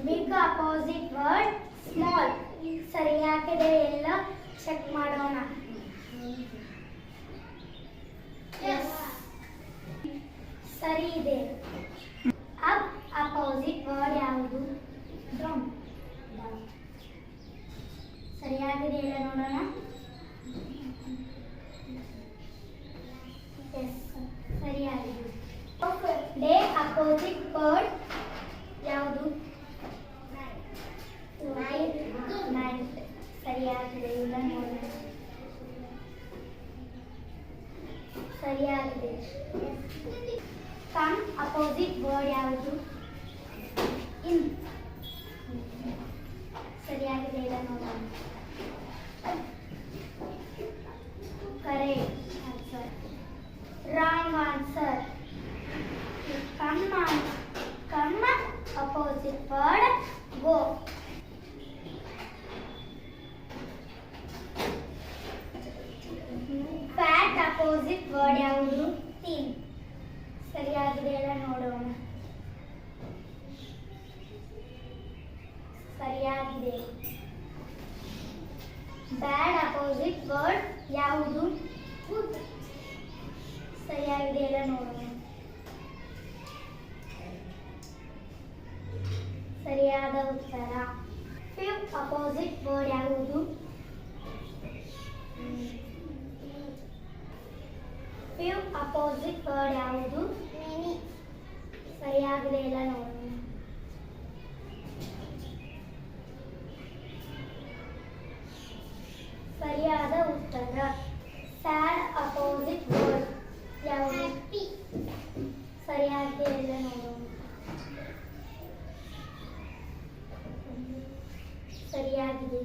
Big opposite word small. ಸರಿಯಾಗಿದೆ ಎಲ್ಲ check ಮಾಡೋಣ. ಸರಿ ಇದೆ. ಅಪ್ ಅಪೋಸಿಟ್ ವರ್ಡ್ ಯಾವುದು? ಡ್ರಮ್. ಸರಿಯಾಗಿದೆ ಎಲ್ಲ ನೋಡೋಣ. ಸರಿಯಾಗಿದೆ. ಡೇ ಅಪೋಸಿಟ್ ವರ್ಡ್ ಯಾವುದು? ನೈಟ್. ಸರಿಯಾಗಿದೆ ಇಲ್ಲ ನೋಡೋಣ. ಸರಿಯಾಗಿದೆ. ಕಮ್ ಅಪೋಸಿಟ್ ವರ್ಡ್ ಯಾವುದು? ಇನ್. ಸರಿಯಾಗಿದೆ ಇಲ್ಲ ನೋಡೋಣ. Correct answer. Wrong answer. Come opposite word go. Fat opposite word ಯಾವುದು? ಥೀನ್. ಸರಿಯಾಗಿದೆ ಎಲ್ಲ ನೋಡೋಣ. ಸರಿಯಾಗಿದೆ. ಬ್ಯಾಡ್ ಅಪೋಸಿಟ್ ವರ್ಡ್ ಯಾವುದು? ಗುಡ್. ಸರಿಯಾಗಿದೆ ಎಲ್ಲ ನೋಡೋಣ. ಸರಿಯಾದ ಉತ್ತರ. ಫಿಫ್ ಅಪೋಸಿಟ್ ವರ್ಡ್ ಯಾವುದು? ಫಿಫ್ ಅಪೋಸಿಟ್ ವರ್ಡ್ ಯಾವುದು? ಮೆನಿ. ಸರಿಯಾಗಿದೆ ಎಲ್ಲ ನೋಡೋಣ. ಸರಿಯಾದ ಉತ್ತರ. ಸ್ಯಾಡ್ ಅಪೋಸಿಟ್ ವರ್ಡ್ ಯಾವುದು? ಹ್ಯಾಪಿ. ಸರಿಯಾಗಿದೆ ಎಲ್ಲ ನೋಡೋಣ. ಸರಿಯಾಗಿದೆ.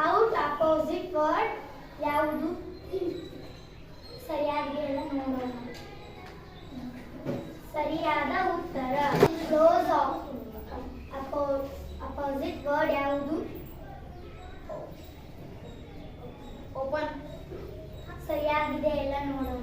ಔಟ್ ಅಪೋಸಿಟ್ ವರ್ಡ್ ಯಾವುದು? ಇನ್. ಸರಿಯಾಗಿದೆ ಎಲ್ಲ ನೋಡೋಣ. ಸರಿಯಾದ ಉತ್ತರ. ಕ್ಲೋಸ್ ಅಪೋಸಿಟ್ ವರ್ಡ್ ಯಾವುದು? ಓಪನ್. ಸರಿಯಾಗಿದೆ ಎಲ್ಲ ನೋಡೋಣ.